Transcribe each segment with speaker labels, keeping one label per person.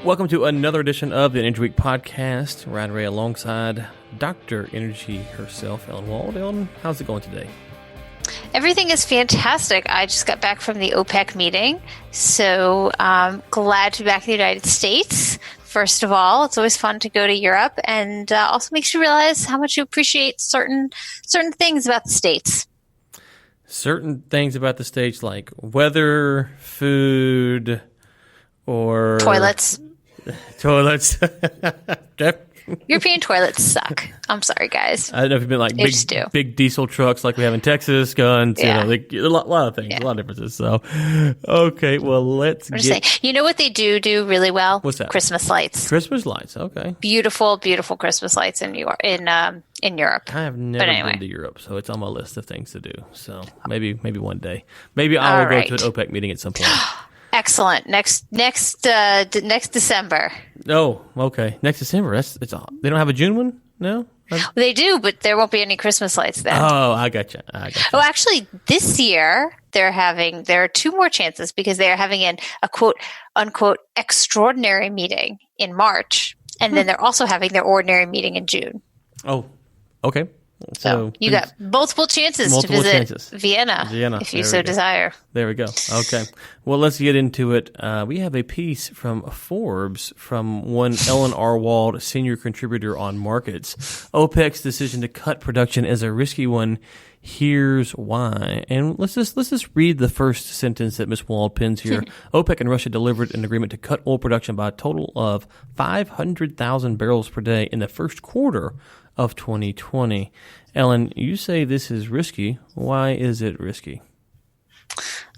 Speaker 1: Welcome to another edition of the Energy Week podcast. Ryan Ray alongside Dr. Energy herself, Ellen Wald. Ellen, how's it going today?
Speaker 2: Everything is fantastic. I just got back from the OPEC meeting, so I'm glad to be back in the United States. First of all, it's always fun to go to Europe, and also makes you realize how much you appreciate certain things about the States.
Speaker 1: Certain things about the States like weather, food, or...
Speaker 2: Toilets. European toilets suck. I'm sorry, guys.
Speaker 1: I don't know if you've been like big diesel trucks like we have in Texas, guns, a lot of things, a lot of differences. So, okay, well, let's get...
Speaker 2: You know what they do really well?
Speaker 1: What's that?
Speaker 2: Christmas lights.
Speaker 1: Christmas lights, okay.
Speaker 2: Beautiful, beautiful Christmas lights in Europe.
Speaker 1: I have never been to Europe, so it's on my list of things to do. So maybe one day. Maybe I will go to an OPEC meeting at some point.
Speaker 2: Excellent. Next December.
Speaker 1: Oh, okay. Next December. They don't have a June one? No?
Speaker 2: They do, but there won't be any Christmas lights then.
Speaker 1: Oh, I gotcha.
Speaker 2: Oh, actually, this year there are two more chances because they are having a quote unquote extraordinary meeting in March, and then they're also having their ordinary meeting in June.
Speaker 1: Oh, okay.
Speaker 2: So you got multiple chances to visit Vienna if you so desire.
Speaker 1: There we go. Okay. Well, let's get into it. We have a piece from Forbes from one Ellen R. Wald, senior contributor on markets. OPEC's decision to cut production is a risky one. Here's why. And let's just read the first sentence that Ms. Wald pins here. OPEC and Russia delivered an agreement to cut oil production by a total of 500,000 barrels per day in the first quarter of 2020. Ellen, you say this is risky. Why is it risky?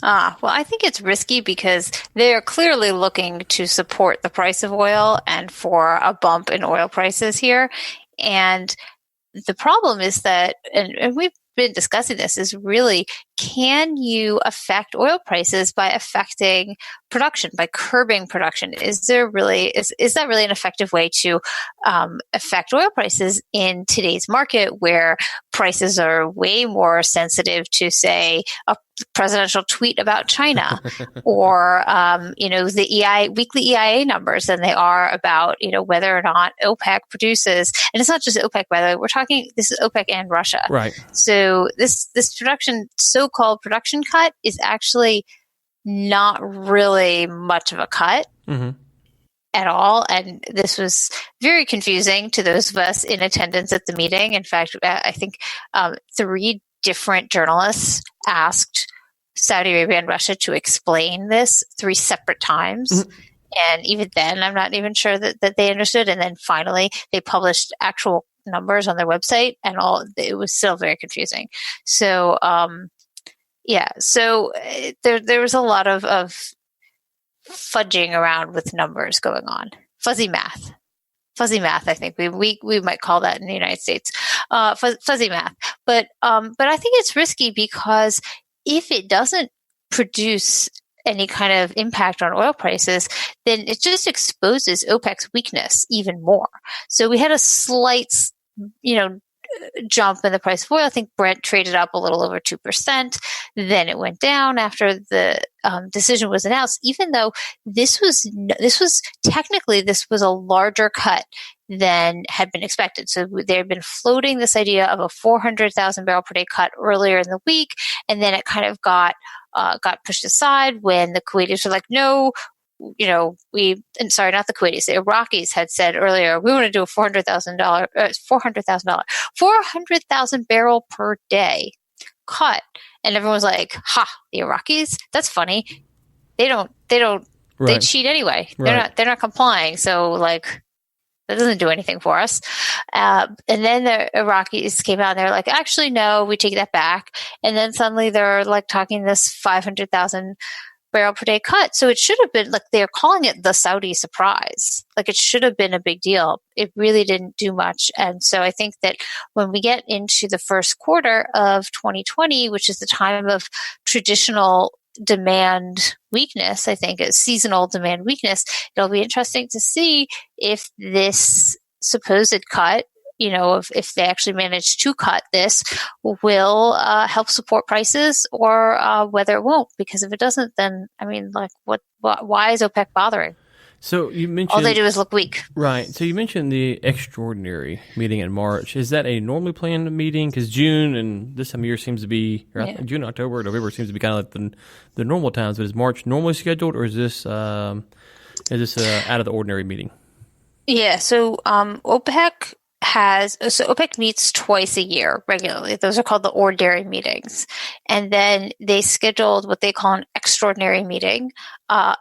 Speaker 2: Well, I think it's risky because they are clearly looking to support the price of oil and for a bump in oil prices here. And the problem is that, and we've been discussing this, is really, can you affect oil prices by affecting production, by curbing production? Is that really an effective way to affect oil prices in today's market, where prices are way more sensitive to, say, a presidential tweet about China or the weekly EIA numbers than they are about whether or not OPEC produces? And it's not just OPEC, by the way. This is OPEC and Russia, right? So this so-called production cut is actually not really much of a cut at all. And this was very confusing to those of us in attendance at the meeting. In fact, I think 3 different journalists asked Saudi Arabia and Russia to explain this 3 separate times. And even then, I'm not even sure that they understood. And then finally, they published actual numbers on their website, and it was still very confusing. So, so there was a lot of fudging around with numbers going on. Fuzzy math, I think we might call that in the United States, fuzzy math. But I think it's risky because if it doesn't produce any kind of impact on oil prices, then it just exposes OPEC's weakness even more. So we had a slight, jump in the price of oil. I think Brent traded up a little over 2%. Then it went down after the decision was announced, even though this was a larger cut than had been expected. So they had been floating this idea of a 400,000 barrel per day cut earlier in the week, and then it kind of got pushed aside when the Kuwaitis were like, no, not the Kuwaitis, the Iraqis had said earlier, we want to do a $400,000 barrel per day cut. And everyone was like, the Iraqis? That's funny. They cheat anyway. They're not complying. So that doesn't do anything for us. And then the Iraqis came out and they're like, actually, no, we take that back. And then suddenly they're talking this 500,000 barrel per day cut. So it should have been they're calling it the Saudi surprise. It should have been a big deal. It really didn't do much. And so I think that when we get into the first quarter of 2020, which is the time of traditional demand weakness, I think it's seasonal demand weakness, it'll be interesting to see if this supposed cut, if they actually manage to cut this, will help support prices, or whether it won't. Because if it doesn't, then why is OPEC bothering?
Speaker 1: So you mentioned
Speaker 2: all they do is look weak.
Speaker 1: Right. So you mentioned the extraordinary meeting in March. Is that a normally planned meeting? Because June and this time of year seems to be June, October, November seems to be kind of like the normal times. But is March normally scheduled, or is this out of the ordinary meeting?
Speaker 2: Yeah. So OPEC meets twice a year regularly. Those are called the ordinary meetings. And then they scheduled what they call an extraordinary meeting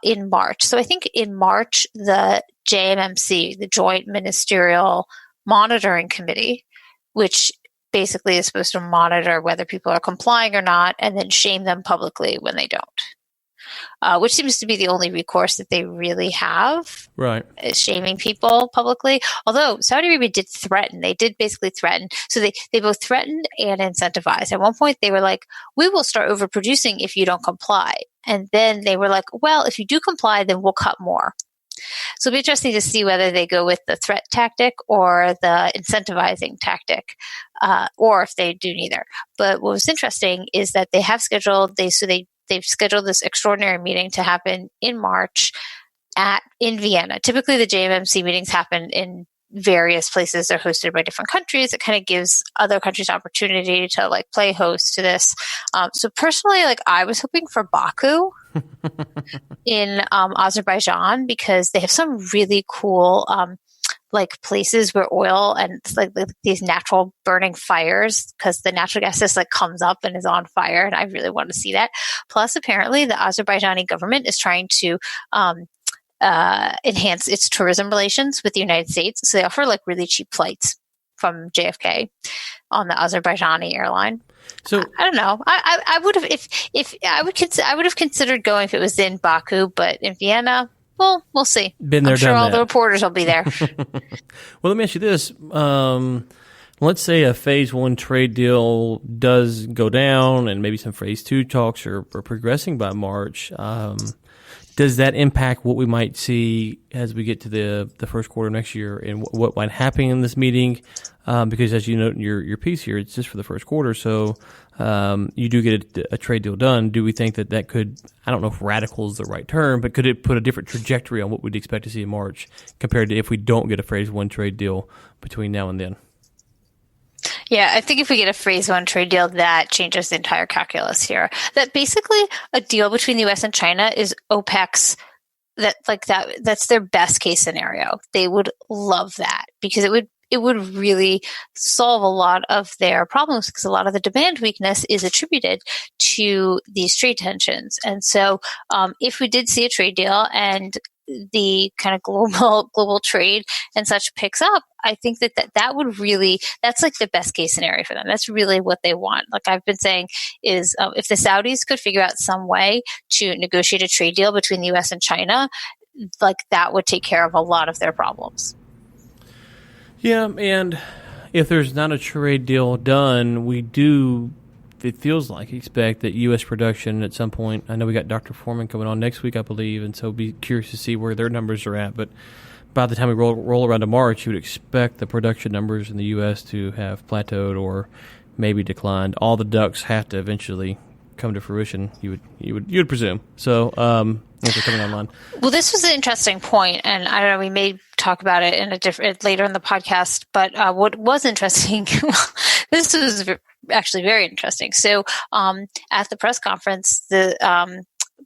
Speaker 2: in March. So I think in March, the JMMC, the Joint Ministerial Monitoring Committee, which basically is supposed to monitor whether people are complying or not and then shame them publicly when they don't. Which seems to be the only recourse that they really have,
Speaker 1: right?
Speaker 2: Is shaming people publicly. Although Saudi Arabia did threaten, they did basically threaten. So they both threatened and incentivized. At one point, they were like, "We will start overproducing if you don't comply," and then they were like, "Well, if you do comply, then we'll cut more." So it'll be interesting to see whether they go with the threat tactic or the incentivizing tactic, or if they do neither. But what was interesting is that they have scheduled they've scheduled this extraordinary meeting to happen in March in Vienna. Typically, the JMMC meetings happen in various places. They're hosted by different countries. It kind of gives other countries opportunity to like play host to this. So personally, like I was hoping for Baku in Azerbaijan because they have some really cool like places where oil and like these natural burning fires, because the natural gas just like comes up and is on fire, and I really want to see that. Plus, apparently, the Azerbaijani government is trying to enhance its tourism relations with the United States, so they offer like really cheap flights from JFK on the Azerbaijani airline. So I don't know. I would have I would have considered going if it was in Baku, but in Vienna. Well, we'll see.
Speaker 1: Been there,
Speaker 2: I'm sure
Speaker 1: done
Speaker 2: all
Speaker 1: that.
Speaker 2: the reporters will be there.
Speaker 1: Well, let me ask you this. Let's say a phase one trade deal does go down and maybe some phase two talks are progressing by March. Does that impact what we might see as we get to the first quarter of next year and what might happen in this meeting? Because as you note in your piece here, it's just for the first quarter. So you do get a trade deal done. Do we think that could, I don't know if radical is the right term, but could it put a different trajectory on what we'd expect to see in March compared to if we don't get a phase one trade deal between now and then?
Speaker 2: Yeah, I think if we get a phase one trade deal, that changes the entire calculus here. That basically a deal between the U.S. and China is OPEC's that's their best case scenario. They would love that because it would really solve a lot of their problems, because a lot of the demand weakness is attributed to these trade tensions. And so if we did see a trade deal and the kind of global trade and such picks up, I think that would really, that's like the best case scenario for them. That's really what they want. Like I've been saying is if the Saudis could figure out some way to negotiate a trade deal between the U.S. and China, like that would take care of a lot of their problems.
Speaker 1: Yeah, and if there's not a trade deal done, we do, it feels like, expect that U.S. production at some point, I know we got Dr. Foreman coming on next week, I believe, and so be curious to see where their numbers are at. But by the time we roll around to March, you would expect the production numbers in the U.S. to have plateaued or maybe declined. All the ducks have to eventually come to fruition, you would presume. So, if they're coming online.
Speaker 2: Well, this was an interesting point, and I don't know, we may talk about it in later in the podcast, but what was interesting, this was actually very interesting. So at the press conference,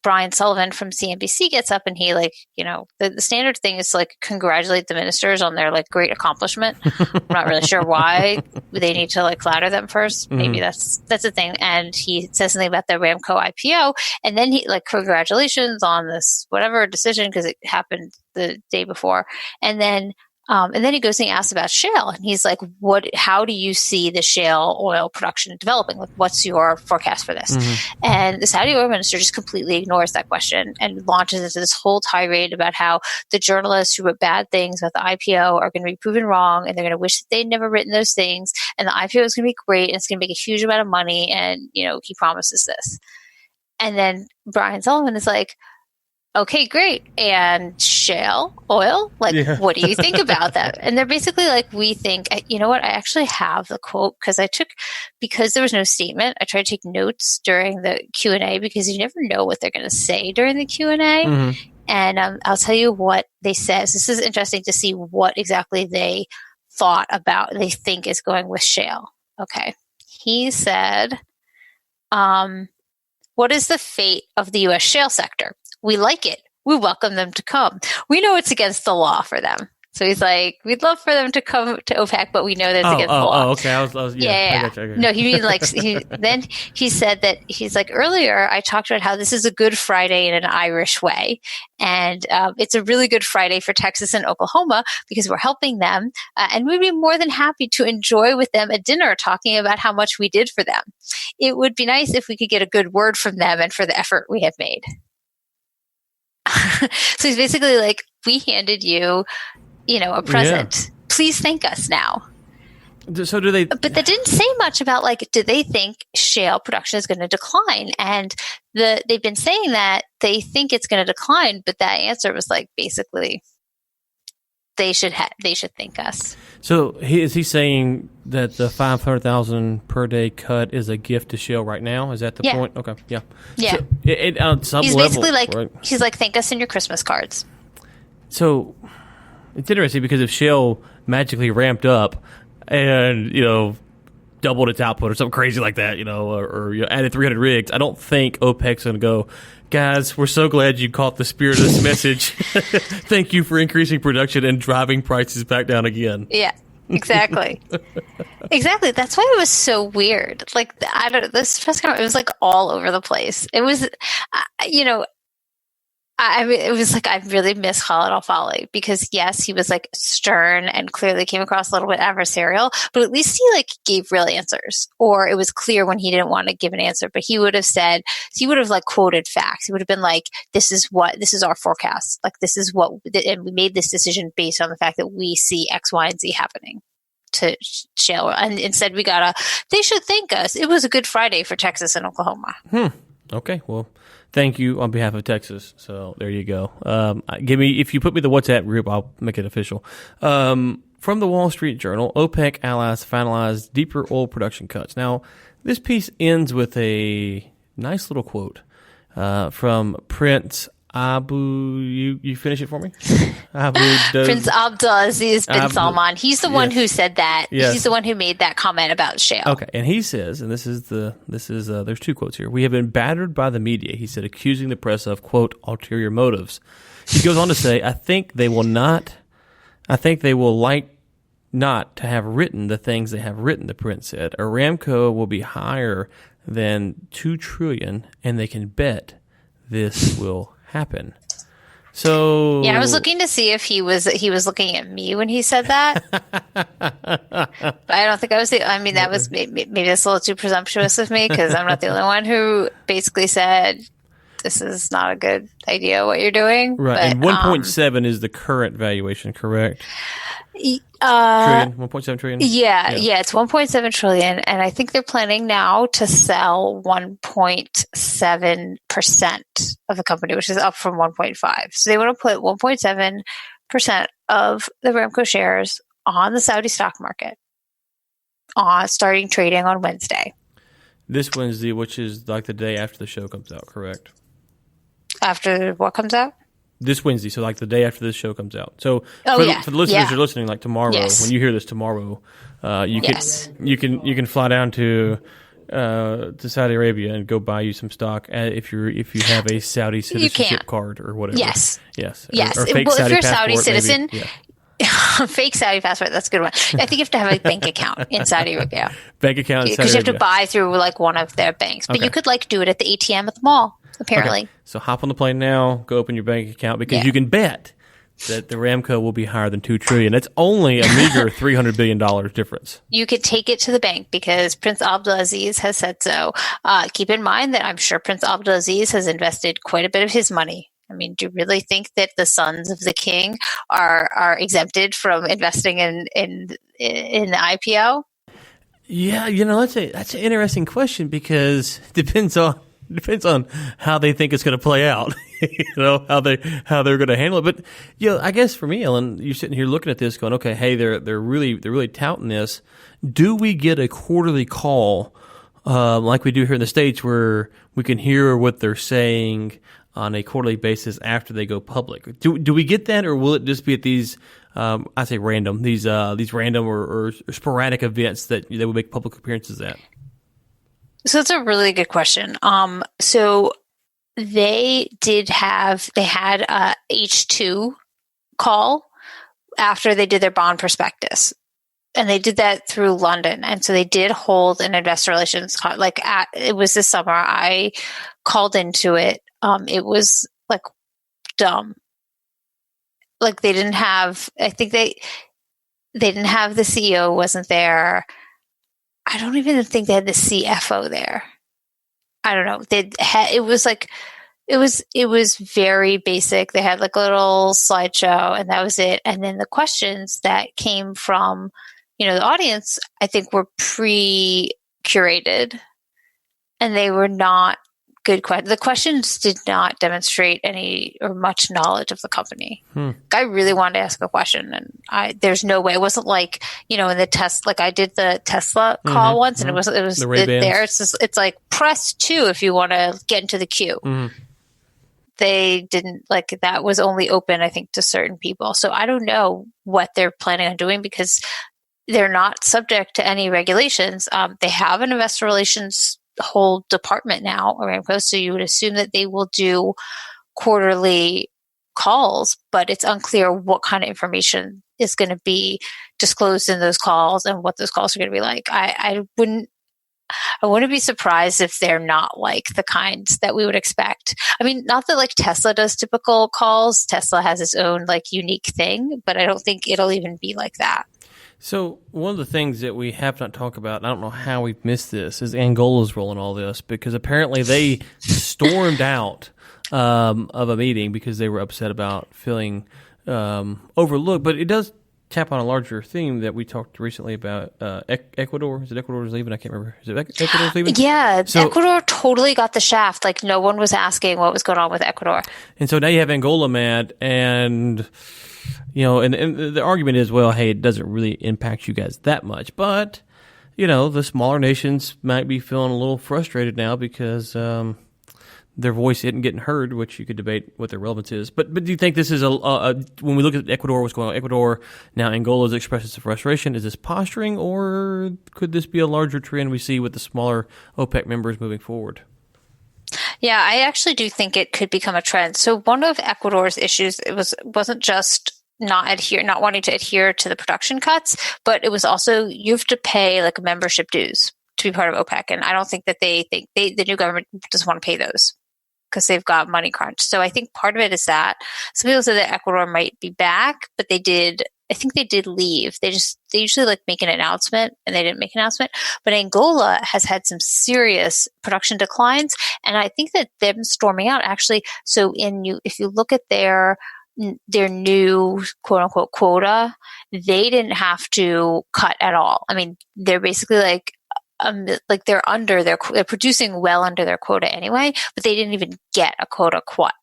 Speaker 2: Brian Sullivan from CNBC gets up and he the standard thing is like congratulate the ministers on their like great accomplishment. I'm not really sure why they need to like flatter them first. Maybe that's the thing. And he says something about the Aramco IPO, and then he like congratulations on this whatever decision because it happened the day before, and then he goes and he asks about shale, and he's like, how do you see the shale oil production developing? Like, what's your forecast for this? And the Saudi oil minister just completely ignores that question and launches into this whole tirade about how the journalists who wrote bad things about the IPO are going to be proven wrong, and they're going to wish that they'd never written those things, and the IPO is going to be great, and it's going to make a huge amount of money, and, he promises this. And then Brian Sullivan is like, okay, great. And shale oil? What do you think about that? And they're basically like, we think, you know what? I actually have the quote because there was no statement. I tried to take notes during the Q&A because you never know what they're going to say during the Q&A. And I'll tell you what they said. So this is interesting to see what exactly they think is going with shale. Okay. He said, what is the fate of the U.S. shale sector? We like it. We welcome them to come. We know it's against the law for them. So he's like, we'd love for them to come to OPEC, but we know that it's against the law.
Speaker 1: Oh, okay. I was
Speaker 2: yeah.
Speaker 1: I got you.
Speaker 2: No, he means like, then he said that he's like, earlier I talked about how this is a good Friday in an Irish way. And it's a really good Friday for Texas and Oklahoma because we're helping them. And we'd be more than happy to enjoy with them a dinner talking about how much we did for them. It would be nice if we could get a good word from them and for the effort we have made. So he's basically like, we handed you, a present. Yeah. Please thank us now.
Speaker 1: So do they?
Speaker 2: But that didn't say much about do they think shale production is going to decline? And they've been saying that they think it's going to decline, but that answer was basically they should thank us.
Speaker 1: So is he saying that the 500,000 per day cut is a gift to shale right now? Is that the point? Okay, yeah.
Speaker 2: Yeah.
Speaker 1: So on some
Speaker 2: he's
Speaker 1: level,
Speaker 2: basically
Speaker 1: right?
Speaker 2: He's like, thank us in your Christmas cards.
Speaker 1: So it's interesting because if shale magically ramped up and doubled its output or something crazy like that, or added 300 rigs, I don't think OPEC's going to go, guys, we're so glad you caught the spirit of this message. Thank you for increasing production and driving prices back down again.
Speaker 2: Yeah, exactly. Exactly. That's why it was so weird. This press conference, it was all over the place. It was, it was I really miss Khalid Al-Falih because yes, he was stern and clearly came across a little bit adversarial, but at least he gave real answers, or it was clear when he didn't want to give an answer, but he would have said, he would have quoted facts. He would have been this is our forecast. This is what, and we made this decision based on the fact that we see X, Y, and Z happening to shale. And instead they should thank us. It was a good Friday for Texas and Oklahoma.
Speaker 1: Okay. Well, thank you on behalf of Texas. So there you go. If you put me the WhatsApp group, I'll make it official. From the Wall Street Journal, OPEC allies finalize deeper oil production cuts. Now, this piece ends with a nice little quote from Prince Abu. You finish it for me?
Speaker 2: Prince Abdulaziz bin Salman. He's the one who said that.
Speaker 1: Yes.
Speaker 2: He's the one who made that comment about shale.
Speaker 1: Okay, and he says, and this is there's two quotes here. We have been battered by the media, he said, accusing the press of, quote, ulterior motives. He goes on to say, I think they will like not to have written the things they have written, the prince said. Aramco will be higher than $2 trillion, and they can bet this will happen. So
Speaker 2: yeah, I was looking to see if he was looking at me when he said that. But I don't think I was. That was maybe that's a little too presumptuous of me because I'm not the only one who basically said this is not a good idea what you're doing.
Speaker 1: Right,
Speaker 2: but,
Speaker 1: and 1.7 is the current valuation, correct? Trillion, 1.7 trillion.
Speaker 2: Yeah, it's 1.7 trillion, and I think they're planning now to sell 1.7% of the company, which is up from 1.5. So they want to put 1.7% of the Aramco shares on the Saudi stock market, starting trading on Wednesday.
Speaker 1: This Wednesday, which is the day after the show comes out, correct?
Speaker 2: After what comes out?
Speaker 1: This Wednesday, so the day after this show comes out. So for the listeners who are listening, tomorrow, when you hear this tomorrow, you can fly down to Saudi Arabia and go buy you some stock if you have a Saudi citizenship card or whatever.
Speaker 2: Yes.
Speaker 1: Or fake
Speaker 2: well,
Speaker 1: Saudi
Speaker 2: if you're a Saudi
Speaker 1: passport,
Speaker 2: citizen,
Speaker 1: fake
Speaker 2: Saudi passport, that's a good one. I think you have to have a bank account in Saudi Arabia.
Speaker 1: Bank account in Saudi Arabia.
Speaker 2: Because you have to buy through one of their banks. But you could do it at the ATM at the mall, apparently.
Speaker 1: Okay. So hop on the plane now, go open your bank account because you can bet that the Aramco will be higher than $2 trillion. That's only a meager $300 billion difference. You
Speaker 2: could take it to the bank because Prince Abdulaziz has said so. Keep in mind that I'm sure Prince Abdulaziz has invested quite a bit of his money. Do you really think that the sons of the king are exempted from investing in the IPO?
Speaker 1: Yeah, that's an interesting question because it depends on how they think it's going to play out. How they're going to handle it. But I guess for me, Ellen, you're sitting here looking at this, going, okay, hey, they're really touting this. Do we get a quarterly call like we do here in the States, where we can hear what they're saying on a quarterly basis after they go public. Do we get that, or will it just be at these I say random these random or sporadic events that they will make public appearances at?
Speaker 2: So that's a really good question. So they had a H2 call after they did their bond prospectus. And they did that through London. And so they did hold an investor relations call. It was this summer. I called into it. It was like dumb. Like they didn't have, I think they didn't have the CEO wasn't there. I don't even think they had the CFO there. I don't know. It was very basic. They had like a little slideshow and that was it. And then the questions that came from, the audience, I think were pre-curated and they were not good questions. The questions did not demonstrate any or much knowledge of the company. I really wanted to ask a question and there's no way. It wasn't like, in the test, like I did the Tesla call once and it was there. It's like press 2 if you want to get into the queue. They didn't that was only open, I think, to certain people. So I don't know what they're planning on doing because they're not subject to any regulations. They have an investor relations whole department now, Aramco, so you would assume that they will do quarterly calls, but it's unclear what kind of information is going to be disclosed in those calls and what those calls are going to be like. I wouldn't be surprised if they're not like the kinds that we would expect. I mean, not that like Tesla does typical calls. Tesla has its own like unique thing, but I don't think it'll even be like that.
Speaker 1: So one of the things that we have not talked about, and I don't know how we've missed this, is Angola's role in all this, because apparently they stormed out of a meeting because they were upset about feeling overlooked. But it does tap on a larger theme that we talked recently about Ecuador. Is it Ecuador's leaving? I can't remember. Is it Ecuador's leaving?
Speaker 2: Yeah, so, Ecuador totally got the shaft. Like no one was asking what was going on with Ecuador.
Speaker 1: And so now you have Angola mad and... and the argument is, well, hey, it doesn't really impact you guys that much. But, the smaller nations might be feeling a little frustrated now because their voice isn't getting heard, which you could debate what their relevance is. But do you think this is when we look at Ecuador, what's going on in Ecuador, now Angola's expressing some frustration, is this posturing, or could this be a larger trend we see with the smaller OPEC members moving forward?
Speaker 2: Yeah, I actually do think it could become a trend. So one of Ecuador's issues wasn't just not wanting to adhere to the production cuts, but it was also you have to pay like membership dues to be part of OPEC, and I don't think that the new government doesn't want to pay those because they've got money crunch. So I think part of it is that some people say that Ecuador might be back, but I think they did leave. They usually like make an announcement and they didn't make an announcement. But Angola has had some serious production declines. And I think that them storming out actually, if you look at their new quote unquote quota, they didn't have to cut at all. I mean, they're basically they're producing well under their quota anyway, but they didn't even get a quota cut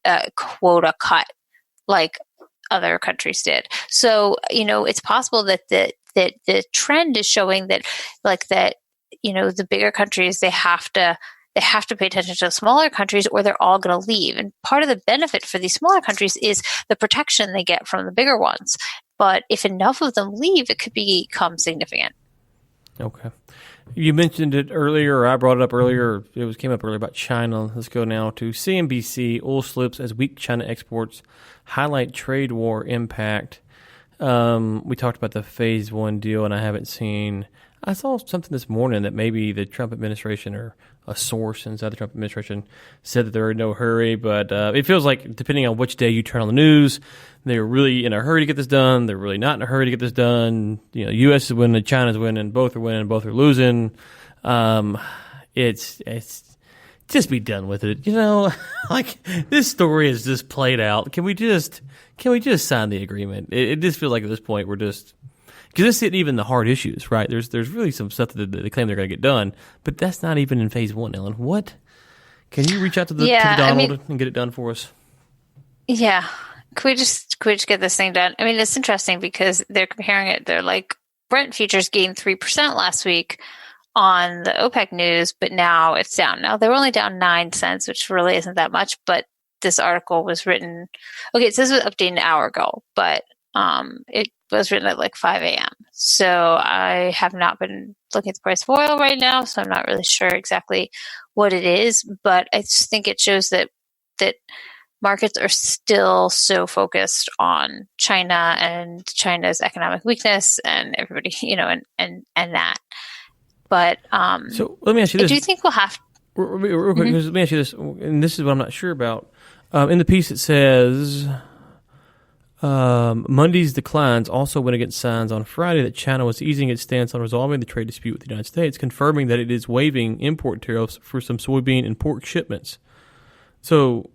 Speaker 2: like other countries did. So, it's possible that the trend is showing that the bigger countries, they have to pay attention to the smaller countries or they're all going to leave. And part of the benefit for these smaller countries is the protection they get from the bigger ones. But if enough of them leave, it could become significant.
Speaker 1: Okay. You mentioned it earlier, or I brought it up earlier. Came up earlier about China. Let's go now to CNBC. Oil slips as weak China exports highlight trade war impact. We talked about the Phase 1 deal, and I haven't seen. I saw something this morning that maybe the Trump administration or a source inside the Trump administration said that they're in no hurry, but it feels like depending on which day you turn on the news, they're really in a hurry to get this done. They're really not in a hurry to get this done. U.S. is winning, China's winning, both are winning, both are losing. It's just be done with it. Like this story is just played out. Can we just sign the agreement? It just feels like at this point we're just. Because this isn't even the hard issues, right? There's really some stuff that they claim they're going to get done, but that's not even in Phase 1, Ellen. What? Can you reach out to the Donald and get it done for us?
Speaker 2: Yeah. Could we just get this thing done? I mean, it's interesting because they're comparing it. They're like, Brent futures gained 3% last week on the OPEC news, but now it's down. Now, they were only down 9 cents, which really isn't that much, but this article was written. Okay, it says it was updated an hour ago, but it was written at like 5 a.m. So I have not been looking at the price of oil right now, so I'm not really sure exactly what it is. But I just think it shows that markets are still so focused on China and China's economic weakness and everybody, and that. But
Speaker 1: so let me ask you this.
Speaker 2: Do you think we'll have
Speaker 1: real quick? Let me ask you this, and this is what I'm not sure about. In the piece, it says Monday's declines also went against signs on Friday that China was easing its stance on resolving the trade dispute with the United States, confirming that it is waiving import tariffs for some soybean and pork shipments. So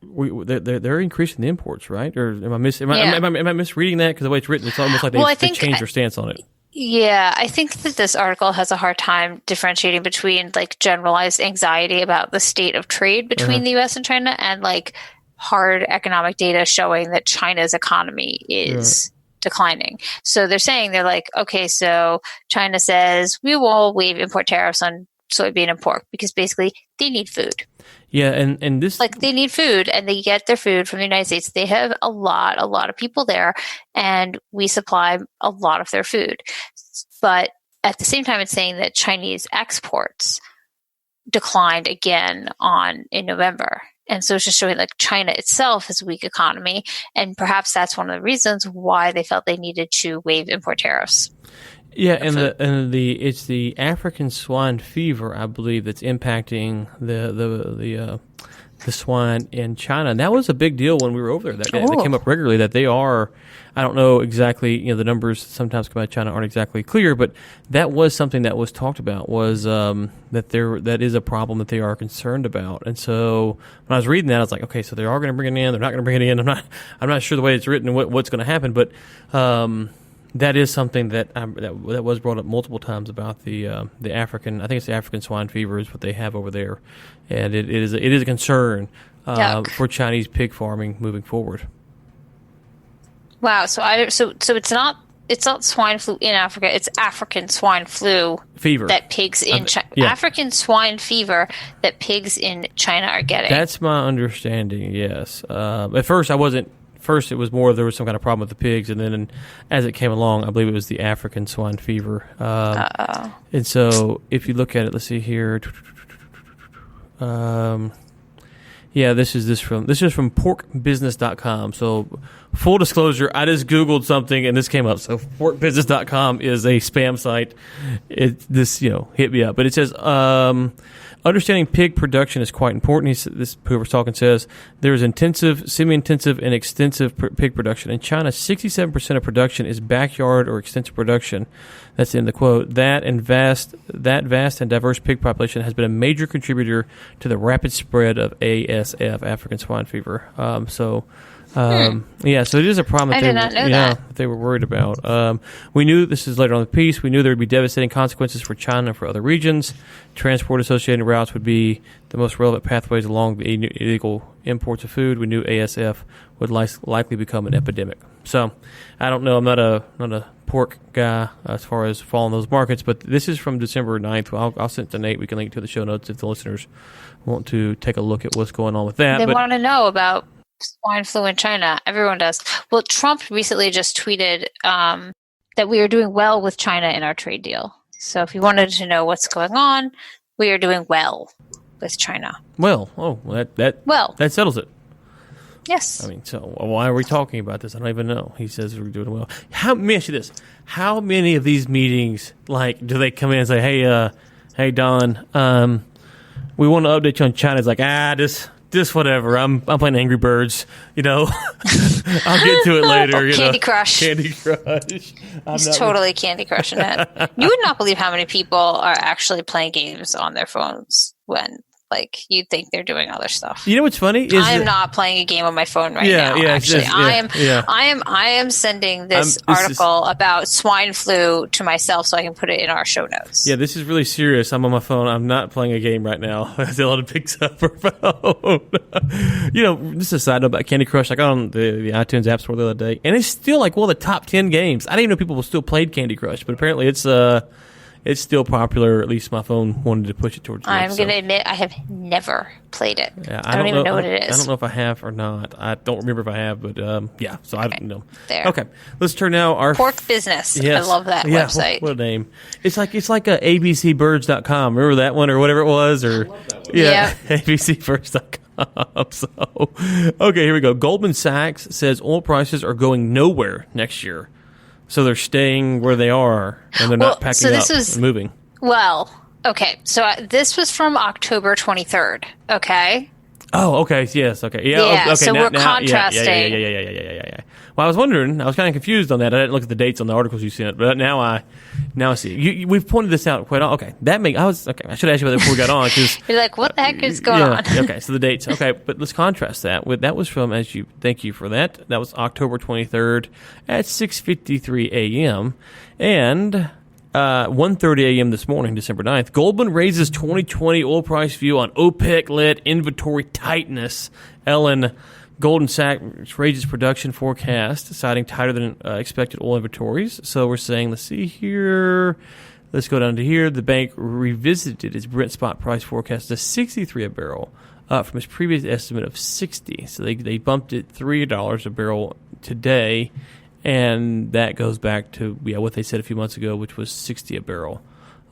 Speaker 1: they're increasing the imports, right? Or am I misreading that? Because the way it's written, it's almost like they changed their stance on it.
Speaker 2: Yeah, I think that this article has a hard time differentiating between like generalized anxiety about the state of trade between the U.S. and China and like hard economic data showing that China's economy is declining. So they're like, okay, so China says we will waive import tariffs on soybean and pork because basically they need food.
Speaker 1: Yeah, and this
Speaker 2: like they need food and they get their food from the United States. They have a lot of people there and we supply a lot of their food. But at the same time, it's saying that Chinese exports declined again in November. And so it's just showing like China itself has a weak economy. And perhaps that's one of the reasons why they felt they needed to waive import tariffs.
Speaker 1: Yeah, and it's the African swine fever, I believe, that's impacting the swine in China. And that was a big deal when we were over there. That came up regularly that they are. I don't know exactly. The numbers sometimes come out of China aren't exactly clear, but that was something that was talked about. Was that is a problem that they are concerned about. And so when I was reading that, I was like, okay, so they are going to bring it in. They're not going to bring it in. I'm not sure the way it's written and what's going to happen, but. That is something that was brought up multiple times about the African. I think it's the African swine fever is what they have over there, and it is a concern for Chinese pig farming moving forward.
Speaker 2: Wow. So it's not swine flu in Africa. It's African swine flu
Speaker 1: fever
Speaker 2: that pigs in China. Yeah. African swine fever that pigs in China are getting.
Speaker 1: That's my understanding. Yes. At first, I wasn't. First, it was more there was some kind of problem with the pigs, and then as it came along, I believe it was the African swine fever. And so, if you look at it, let's see here. This is from porkbusiness.com. So, full disclosure, I just Googled something and this came up. So, porkbusiness.com is a spam site. This hit me up, but it says. Understanding pig production is quite important. Whoever's talking says there's intensive, semi-intensive, and extensive pig production. In China, 67% of production is backyard or extensive production. That's in the quote. That vast and diverse pig population has been a major contributor to the rapid spread of ASF, African swine fever. So it is a problem that they were worried about. We knew, this is later on in the piece, we knew there would be devastating consequences for China and for other regions. Transport associated routes would be the most relevant pathways along the illegal imports of food. We knew ASF would likely become an epidemic. So, I don't know, I'm not a pork guy as far as following those markets, but this is from December 9th. I'll send it to Nate. We can link to the show notes if the listeners want to take a look at what's going on with that.
Speaker 2: They want to know about swine flu in China. Everyone does. Well, Trump recently just tweeted that we are doing well with China in our trade deal. So if you wanted to know what's going on, we are doing well with China.
Speaker 1: Well, that settles it.
Speaker 2: Yes.
Speaker 1: I mean, so why are we talking about this? I don't even know. He says we're doing well. Let me ask you this. How many of these meetings, do they come in and say, hey, Don, we want to update you on China? It's like, this whatever. I'm playing Angry Birds. I'll get to it later.
Speaker 2: Candy Crush.
Speaker 1: Candy Crush.
Speaker 2: He's totally Candy Crushing it. You would not believe how many people are actually playing games on their phones when you think they're doing other stuff.
Speaker 1: You know what's funny?
Speaker 2: I am not playing a game on my phone now. Actually, I am sending this article about swine flu to myself so I can put it in our show notes.
Speaker 1: Yeah, this is really serious. I'm on my phone. I'm not playing a game right now. Dylan picks up her phone. Just a side note about Candy Crush. I got on the iTunes App Store the other day, and it's still one of the top 10 games. I didn't even know people still played Candy Crush, but apparently it's it's still popular. At least my phone wanted to push it towards me.
Speaker 2: I'm going to admit I have never played it.
Speaker 1: Yeah,
Speaker 2: I don't even know what it is.
Speaker 1: I don't know if I have or not. I don't remember if I have, but yeah. So I don't know.
Speaker 2: There.
Speaker 1: Okay, let's turn now. Our
Speaker 2: Pork Business.
Speaker 1: Yes.
Speaker 2: I love that website.
Speaker 1: What a name! It's like a abcbirds.com. Remember that one or whatever it was, or
Speaker 2: Yep.
Speaker 1: abcbirds.com. So okay, here we go. Goldman Sachs says oil prices are going nowhere next year, so they're staying where they are and they're not packing up and moving.
Speaker 2: Well, okay. So this was from October 23rd. Okay.
Speaker 1: Oh, okay. Yes. Okay. Yeah.
Speaker 2: Yeah.
Speaker 1: Okay.
Speaker 2: So we're contrasting.
Speaker 1: Yeah. Well, I was wondering. I was kind of confused on that. I didn't look at the dates on the articles you sent, but now I see. We've pointed this out quite. Okay. I should ask you about that before we got on because
Speaker 2: you're like, what the heck is going on?
Speaker 1: Okay. So the dates. Okay, but let's contrast that with that was from Thank you for that. That was October 23rd at 6:53 a.m. and 1:30 a.m. this morning, December 9th. Goldman raises 2020 oil price view on OPEC-led inventory tightness. Goldman Sachs raises production forecast, citing tighter than expected oil inventories. So we're saying, let's see here. Let's go down to here. The bank revisited its Brent spot price forecast to 63 a barrel, up from its previous estimate of 60. So they bumped it $3 a barrel today, and that goes back to what they said a few months ago, which was 60 a barrel.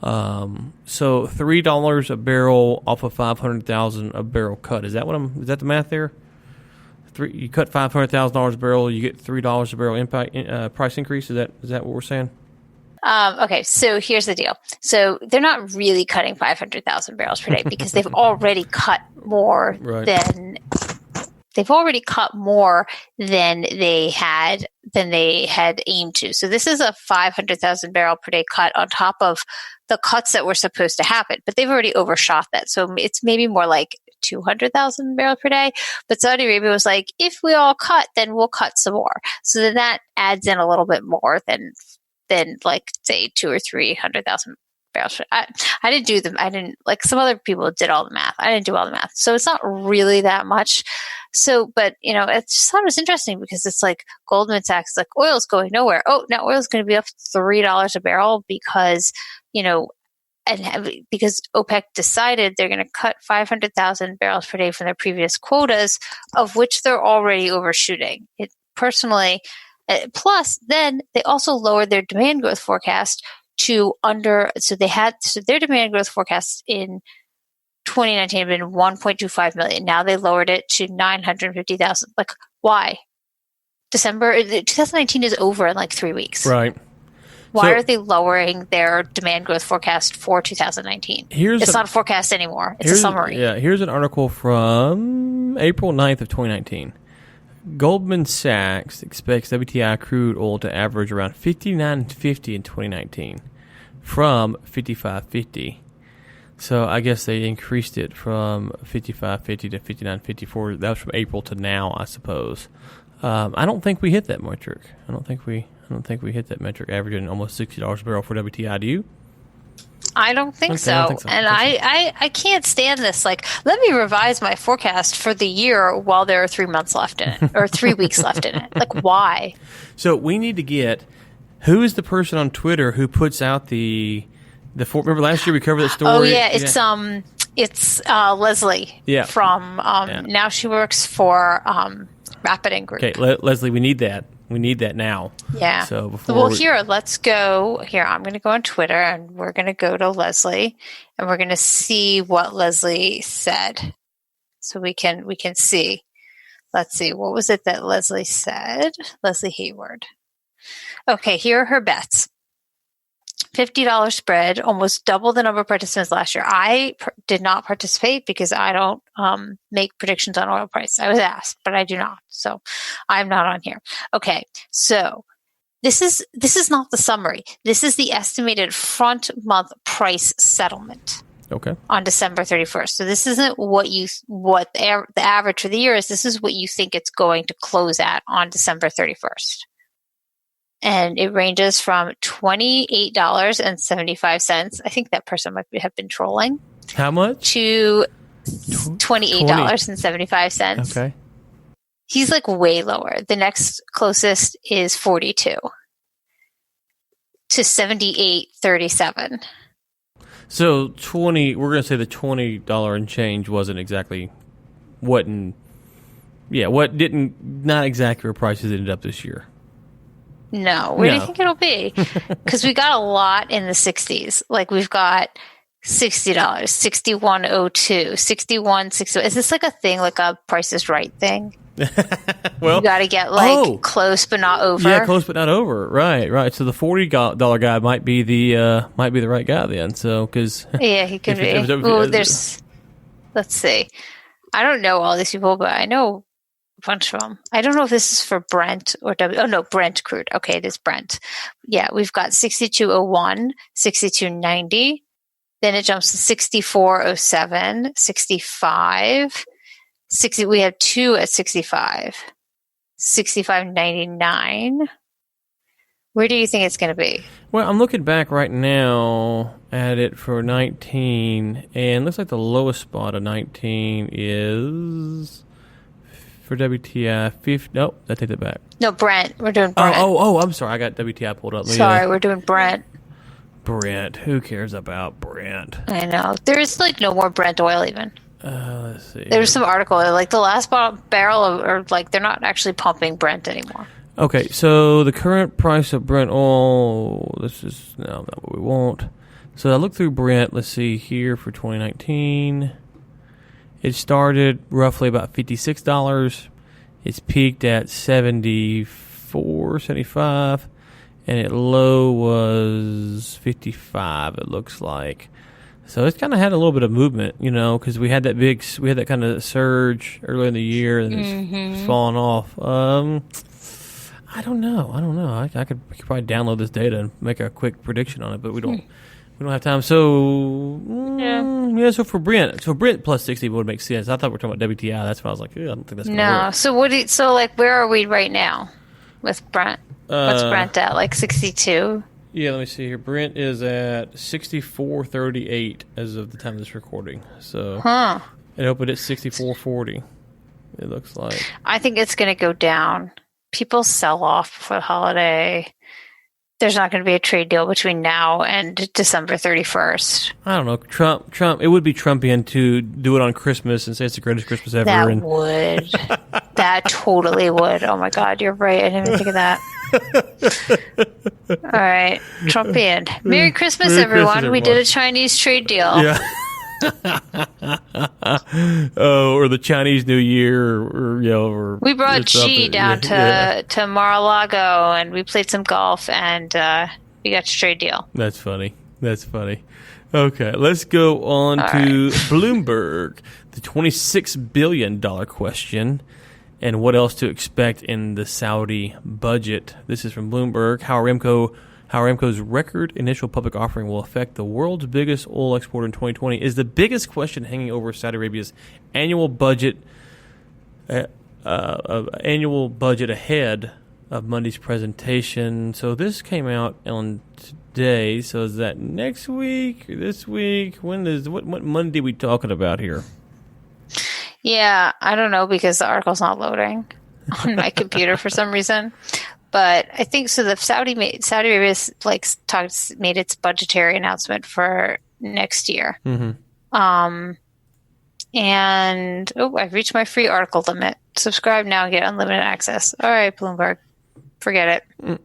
Speaker 1: So $3 a barrel off of 500,000 a barrel cut. Is that the math there? You cut $500,000 a barrel, you get $3 a barrel impact price increase. Is that what we're saying?
Speaker 2: Okay, so here's the deal. So they're not really cutting 500,000 barrels per day because they've already cut more than they had aimed to. So this is a 500,000 barrel per day cut on top of the cuts that were supposed to happen, but they've already overshot that. So it's maybe more like 200,000 barrels per day. But Saudi Arabia was like, if we all cut, then we'll cut some more. So then that adds in a little bit more than like say 200,000 or 300,000 barrels. I didn't do them. I didn't, like, some other people did all the math. I didn't do all the math. So it's not really that much. So, but I just thought it was interesting because it's like Goldman Sachs is like, oil's going nowhere. Oh, now oil's going to be up $3 a barrel because, because OPEC decided they're going to cut 500,000 barrels per day from their previous quotas, of which they're already overshooting. Plus, then they also lowered their demand growth forecast so their demand growth forecast in 2019 had been 1.25 million. Now they lowered it to 950,000. Like, why? 2019 is over in like 3 weeks.
Speaker 1: Right.
Speaker 2: Why are they lowering their demand growth forecast for 2019? It's not a forecast anymore. It's a summary.
Speaker 1: Yeah, here's an article from April 9th of 2019. Goldman Sachs expects WTI crude oil to average around $59.50 in 2019 from $55.50. So I guess they increased it from $55.50 to $59.54. That was from April to now, I suppose. I don't think we hit that metric. I don't think we hit that metric, averaging almost $60 a barrel for WTI. Do you?
Speaker 2: I don't think so. And I can't stand this. Like, let me revise my forecast for the year while there are 3 months left in it, or 3 weeks left in it. Like, why?
Speaker 1: So we need to get, who is the person on Twitter who puts out remember last year we covered that story?
Speaker 2: Oh yeah, it's Leslie.
Speaker 1: Yeah.
Speaker 2: From now she works for Rapid Group.
Speaker 1: Okay, Leslie, we need that. We need that now.
Speaker 2: Yeah.
Speaker 1: So
Speaker 2: let's go here. I'm going to go on Twitter and we're going to go to Leslie and we're going to see what Leslie said. So we can see. Let's see. What was it that Leslie said? Leslie Hayward. Okay, here are her bets. $50 spread, almost double the number of participants last year. I did not participate because I don't make predictions on oil price. I was asked, but I do not. So I'm not on here. Okay, so this is not the summary. This is the estimated front month price settlement.
Speaker 1: Okay.
Speaker 2: On December 31st. So this isn't what the average for the year is. This is what you think it's going to close at on December 31st. And it ranges from $28.75. I think that person might have been trolling.
Speaker 1: How much?
Speaker 2: To $28.75.
Speaker 1: Okay.
Speaker 2: He's like way lower. The next closest is 42 to 78.37.
Speaker 1: So we're going to say the $20 and change not exactly where prices ended up this year.
Speaker 2: No, where do you think it'll be? Because we got a lot in the 60s. Like we've got $60, 61.02, 61, 60. Is this like a thing, like a Price is Right thing?
Speaker 1: Well,
Speaker 2: you got to get close but not over.
Speaker 1: Yeah, close but not over. Right. So the $40 guy might be the right guy then. So because
Speaker 2: he could be. Let's see. I don't know all these people, but I know a bunch of them. I don't know if this is for Brent or Brent crude. Okay, it is Brent. Yeah, we've got 62.01, 62.90. Then it jumps to 64.07, 65. 60. We have two at 65. 65.99. Where do you think it's going to be?
Speaker 1: Well, I'm looking back right now at it for 19, and it looks like the lowest spot of 19 is for WTI 50. Nope, I take that back.
Speaker 2: No, Brent. We're doing Brent.
Speaker 1: Oh, I'm sorry. I got WTI pulled up.
Speaker 2: Sorry, we're doing Brent.
Speaker 1: Brent. Who cares about Brent?
Speaker 2: I know. There's like no more Brent oil even.
Speaker 1: Let's see.
Speaker 2: There's some article like the last barrel or like they're not actually pumping Brent anymore.
Speaker 1: Okay, so the current price of Brent oil, this is not what we want. So I looked through Brent, let's see here for 2019. It started roughly about $56. It's peaked at $74, $75, and its low was $55, it looks like. So it's kind of had a little bit of movement, because we had that kind of surge earlier in the year, and it's fallen off. I don't know. I could probably download this data and make a quick prediction on it, but we don't have time. So So for Brent plus 60 would make sense. I thought we were talking about WTI. That's why I was like, I don't think that's going to work.
Speaker 2: No. So where are we right now with Brent? What's Brent at? Like 62?
Speaker 1: Yeah, let me see here. Brent is at 64.38 as of the time of this recording. So it opened at 64.40. It looks like.
Speaker 2: I think it's going to go down. People sell off before the holiday. There's not going to be a trade deal between now and December 31st.
Speaker 1: I don't know. Trump. It would be Trumpian to do it on Christmas and say it's the greatest Christmas ever.
Speaker 2: That totally would. Oh my God, you're right. I didn't even think of that. All right, Trumpian. Merry Christmas, everyone. We did a Chinese trade deal.
Speaker 1: Yeah. Or the Chinese New Year, or
Speaker 2: we brought Xi down to Mar-a-Lago, and we played some golf, and we got a trade deal.
Speaker 1: That's funny. Okay, let's go on to Bloomberg, the $26 billion question, and what else to expect in the Saudi budget. This is from Bloomberg. How Aramco's record initial public offering will affect the world's biggest oil exporter in 2020 is the biggest question hanging over Saudi Arabia's annual budget ahead of Monday's presentation. So this came out on today. So is that next week or this week? What Monday are we talking about here?
Speaker 2: Yeah, I don't know because the article's not loading on my computer for some reason. But I think so. The Saudi Arabia's made its budgetary announcement for next year. Mm-hmm. And I've reached my free article limit. Subscribe now and get unlimited access. All right, Bloomberg, forget it.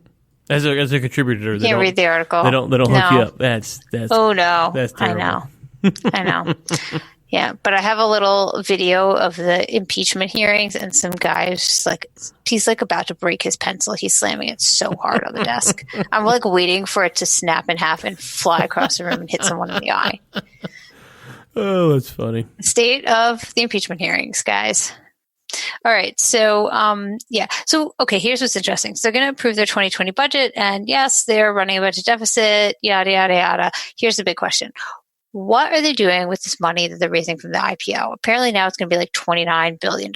Speaker 1: As a contributor,
Speaker 2: you can't read the article.
Speaker 1: They don't hook you up. That's
Speaker 2: oh no,
Speaker 1: that's terrible.
Speaker 2: I know. Yeah, but I have a little video of the impeachment hearings and some guy he's about to break his pencil. He's slamming it so hard on the desk. I'm waiting for it to snap in half and fly across the room and hit someone in the eye.
Speaker 1: Oh, that's funny.
Speaker 2: State of the impeachment hearings, guys. All right. So, here's what's interesting. So they're going to approve their 2020 budget, and yes, they're running a budget deficit, yada, yada, yada. Here's the big question. What are they doing with this money that they're raising from the IPO? Apparently now it's going to be like $29 billion.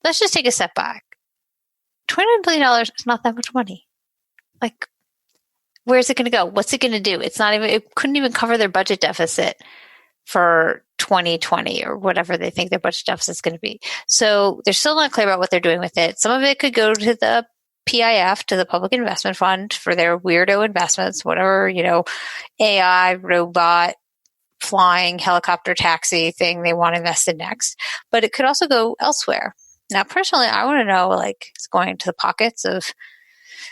Speaker 2: Let's just take a step back. $29 billion is not that much money. Where's it going to go? What's it going to do? It couldn't even cover their budget deficit for 2020 or whatever they think their budget deficit is going to be. So they're still not clear about what they're doing with it. Some of it could go to the PIF, to the Public Investment Fund, for their weirdo investments, whatever, AI, robot, flying, helicopter taxi thing they want to invest in next. But it could also go elsewhere. Now, personally, I want to know, it's going to the pockets of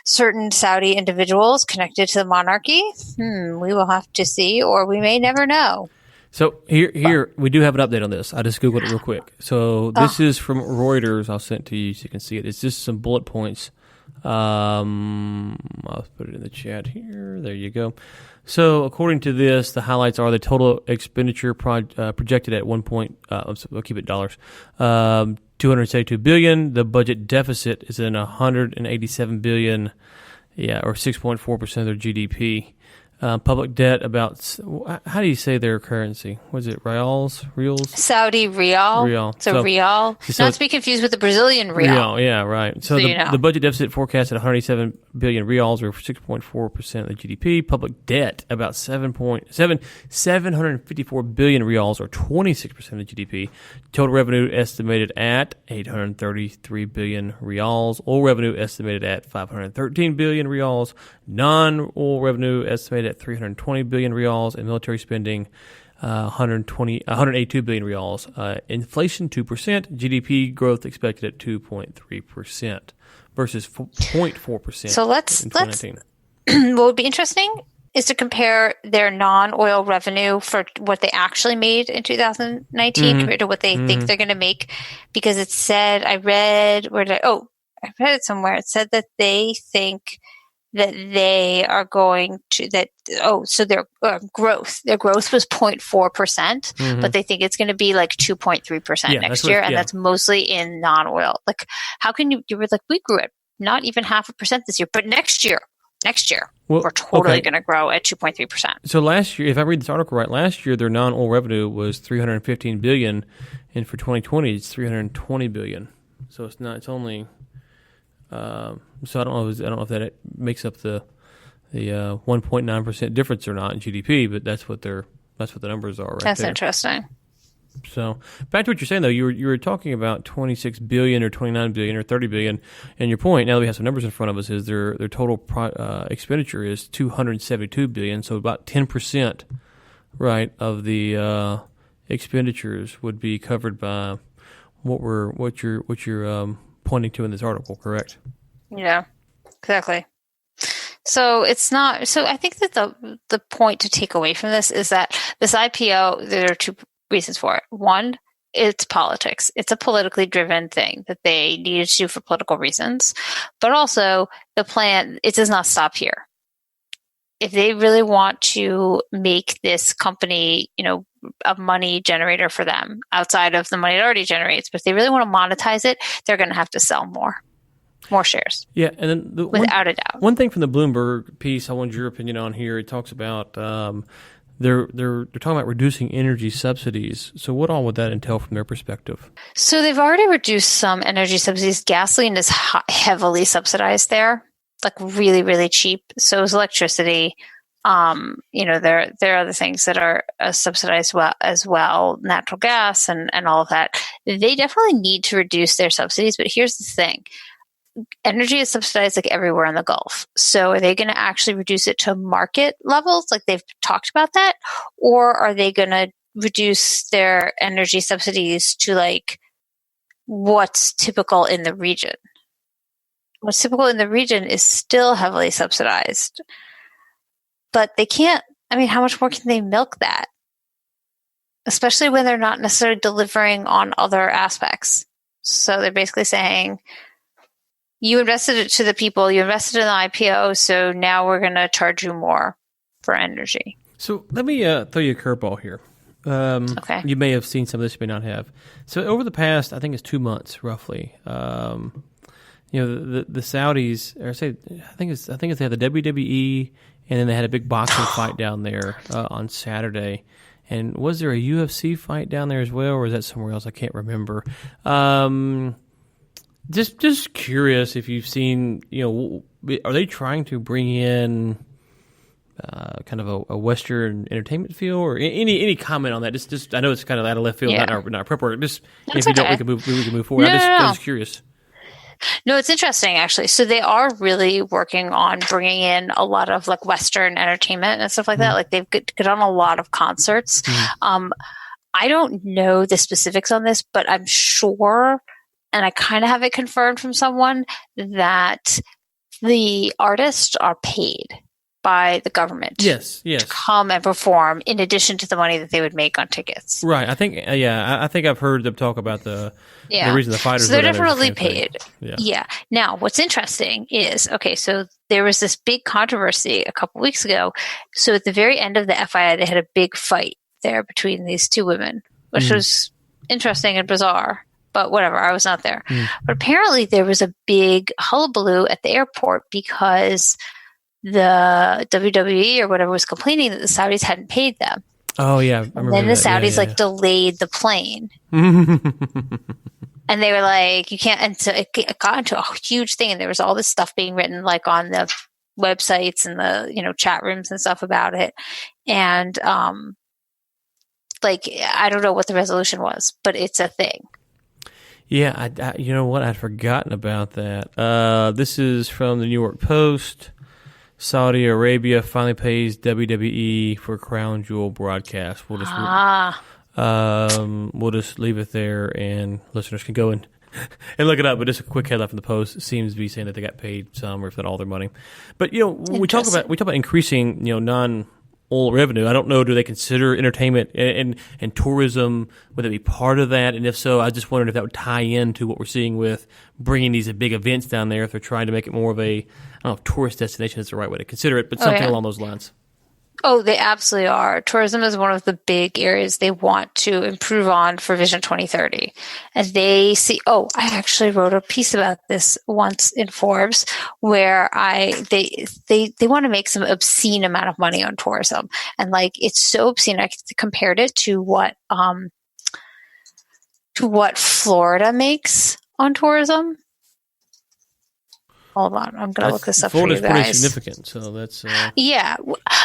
Speaker 2: certain Saudi individuals connected to the monarchy. We will have to see, or we may never know.
Speaker 1: So here we do have an update on this. I just Googled it real quick. So this is from Reuters. I'll send it to you so you can see it. It's just some bullet points. I'll put it in the chat here. There you go. So according to this, the highlights are the total expenditure projected at I'll keep it dollars, $272 billion. The budget deficit is in $187 billion, or 6.4% of their GDP. Public debt about, how do you say their currency? Was it reals?
Speaker 2: Saudi real.
Speaker 1: Real.
Speaker 2: So real. Not to be confused with the Brazilian real.
Speaker 1: Real, yeah, right. So the budget deficit forecast at 187 billion reals, or 6.4% of the GDP. Public debt about 754 billion reals, or 26% of the GDP. Total revenue estimated at 833 billion reals. Oil revenue estimated at 513 billion reals. Non-oil revenue estimated at 320 billion reals, and military spending 182 billion reals. Inflation 2%, GDP growth expected at 2.3% versus 0.4%.
Speaker 2: So let's what would be interesting is to compare their non-oil revenue for what they actually made in 2019 compared to what they think they're going to make, because it said, I read it somewhere. It said that they think that they are going to so their growth was 0.4%, but they think it's going to be 2.3% next year, and that's mostly in non-oil. How can you were we grew at not even 0.5% this year, but next year we're totally going to grow at 2.3%.
Speaker 1: So last year, if I read this article right, last year their non-oil revenue was 315 billion, and for 2020 it's 320 billion. So it's only so I don't know if that makes up the 1.9% difference or not in GDP, but that's what the numbers are right
Speaker 2: That's
Speaker 1: there.
Speaker 2: Interesting.
Speaker 1: So back to what you're saying though, you were talking about 26 billion or 29 billion or 30 billion, and your point, now that we have some numbers in front of us, is their total expenditure is 272 billion, so about 10%, right, of the expenditures would be covered by what you're pointing to in this article, correct?
Speaker 2: Yeah, exactly. So it's not. So I think that the point to take away from this is that this IPO, there are two reasons for it. One, it's politics. It's a politically driven thing that they needed to do for political reasons. But also, the plan, it does not stop here. If they really want to make this company, a money generator for them outside of the money it already generates, but if they really want to monetize it, they're going to have to sell more shares.
Speaker 1: Yeah, and then
Speaker 2: without a doubt.
Speaker 1: One thing from the Bloomberg piece I wanted your opinion on here. It talks about they're talking about reducing energy subsidies. So what all would that entail from their perspective? So
Speaker 2: they've already reduced some energy subsidies. Gasoline is heavily subsidized there, really, really cheap. So is electricity. There are other things that are subsidized as well, natural gas and all of that. They definitely need to reduce their subsidies, but here's the thing. Energy is subsidized everywhere in the Gulf. So are they going to actually reduce it to market levels they've talked about that? Or are they going to reduce their energy subsidies to what's typical in the region? What's typical in the region is still heavily subsidized. But they can't, how much more can they milk that? Especially when they're not necessarily delivering on other aspects. So they're basically saying, you invested it to the people, you invested in the IPO, so now we're going to charge you more for energy.
Speaker 1: So let me throw you a curveball here.
Speaker 2: Okay.
Speaker 1: You may have seen some of this, you may not have. So over the past, I think it's 2 months roughly, the Saudis, I think they had the WWE, and then they had a big boxing fight down there on Saturday. And was there a UFC fight down there as well, or was that somewhere else? I can't remember. Just curious if you've seen, are they trying to bring in kind of a Western entertainment feel, or any comment on that? Just I know it's kind of out of left field, not our prep work. Just if you don't, we can move forward.
Speaker 2: No.
Speaker 1: I was curious.
Speaker 2: No, it's interesting actually. So they are really working on bringing in a lot of like Western entertainment and stuff like that. Like they've got on a lot of concerts. I don't know the specifics on this, but I'm sure, and I kind of have it confirmed from someone, that the artists are paid by the government.
Speaker 1: Yes.
Speaker 2: To come and perform in addition to the money that they would make on tickets.
Speaker 1: Right. I think I've heard them talk about the reason the fighters.
Speaker 2: So they're definitely paid. Yeah. Now, what's interesting is, so there was this big controversy a couple weeks ago. So at the very end of the FIA, they had a big fight there between these two women, which was interesting and bizarre. But whatever, I was not there. But apparently there was a big hullabaloo at the airport because the WWE or whatever was complaining that the Saudis hadn't paid them.
Speaker 1: Oh, yeah.
Speaker 2: And then the Saudis delayed the plane. And they were like, you can't. And so it got into a huge thing. And there was all this stuff being written like on the websites and the, chat rooms and stuff about it. And I don't know what the resolution was, but it's a thing.
Speaker 1: Yeah, you know what? I'd forgotten about that. This is from the New York Post. Saudi Arabia finally pays WWE for Crown Jewel broadcast. We'll just leave it there, and listeners can go and look it up. But just a quick headline from the Post seems to be saying that they got paid some, or if not all their money. But when we talk about increasing non-oil revenue. I don't know. Do they consider entertainment and tourism? Would that be part of that? And if so, I just wondered if that would tie into what we're seeing with bringing these big events down there. If they're trying to make it more of a, I don't know if tourist destination is the right way to consider it, but something along those lines.
Speaker 2: Oh, they absolutely are. Tourism is one of the big areas they want to improve on for Vision 2030. And they see, I actually wrote a piece about this once in Forbes where they want to make some obscene amount of money on tourism. And it's so obscene. I compared it to what Florida makes on tourism. Hold on, I'm going to look this up for you guys.
Speaker 1: Florida's pretty significant, so that's...
Speaker 2: Yeah.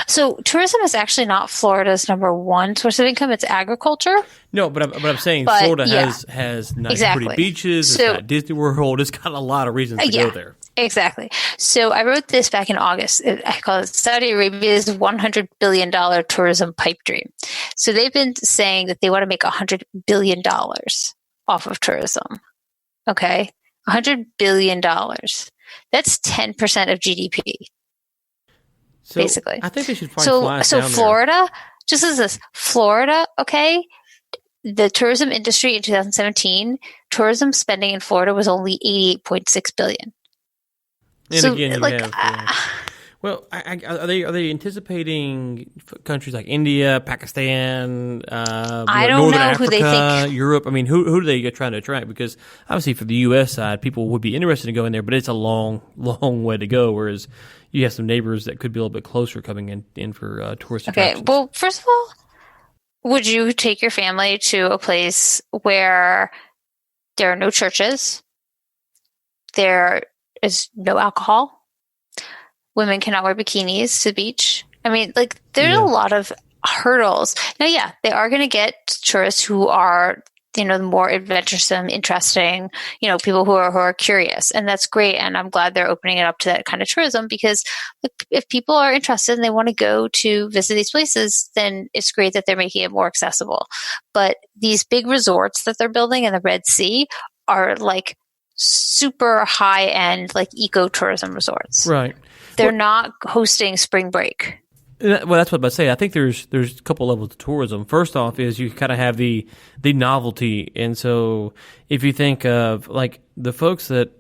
Speaker 2: So tourism is actually not Florida's number one source of income. It's agriculture.
Speaker 1: No, but I'm saying Florida has nice pretty beaches. It's got Disney World. It's got a lot of reasons to go there.
Speaker 2: Exactly. So I wrote this back in August. I call it Saudi Arabia's $100 billion tourism pipe dream. So they've been saying that they want to make $100 billion off of tourism. Okay? $100 billion. That's 10% of GDP, basically.
Speaker 1: I think they should find
Speaker 2: So Florida, just as this, Florida, okay, the tourism industry in 2017, tourism spending in Florida was only $88.6 billion.
Speaker 1: And so, again, well, are they anticipating countries like India, Pakistan,
Speaker 2: I don't
Speaker 1: Northern
Speaker 2: know
Speaker 1: Africa,
Speaker 2: who they think.
Speaker 1: Europe? I mean, who do they trying to attract? Because obviously, for the U.S. side, people would be interested in going there, but it's a long, long way to go. Whereas you have some neighbors that could be a little bit closer coming in for tourist attractions.
Speaker 2: Okay, well, first of all, would you take your family to a place where there are no churches, there is no alcohol? Women cannot wear bikinis to the beach. I mean, there's a lot of hurdles. Now, they are going to get tourists who are, the more adventuresome, interesting, people who are curious. And that's great. And I'm glad they're opening it up to that kind of tourism because if people are interested and they want to go to visit these places, then it's great that they're making it more accessible. But these big resorts that they're building in the Red Sea are super high end, ecotourism resorts.
Speaker 1: Right.
Speaker 2: They're not hosting spring break.
Speaker 1: Well, that's what I'm about to say. I think there's a couple levels of tourism. First off is you kind of have the novelty. And so if you think of the folks that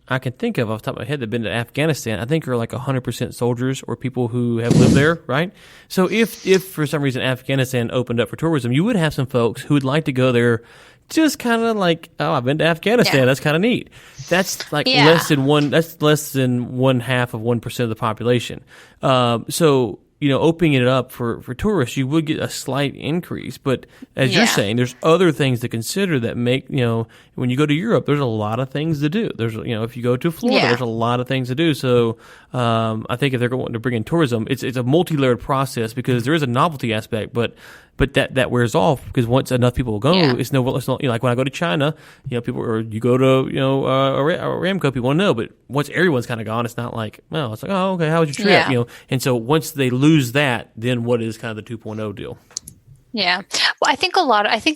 Speaker 1: I can think of off the top of my head that have been to Afghanistan, I think are 100% soldiers or people who have lived there, right? So if for some reason Afghanistan opened up for tourism, you would have some folks who would like to go there just kind of I've been to Afghanistan. Yeah. That's kind of neat. That's less than 1/2 of 1% of the population. So opening it up for tourists, you would get a slight increase. But as you're saying, there's other things to consider that make when you go to Europe, there's a lot of things to do. There's if you go to Florida, there's a lot of things to do. So I think if they're going to bring in tourism, it's a multi-layered process because there is a novelty aspect, but but that wears off because once enough people go, it's no, like when I go to China, people, or you go to, Aramco, people want to know, but once everyone's kind of gone, it's not like, well, it's like, oh, okay, how was your trip?
Speaker 2: Yeah.
Speaker 1: And so once they lose that, then what is kind of the 2.0 deal?
Speaker 2: Yeah. Well, I think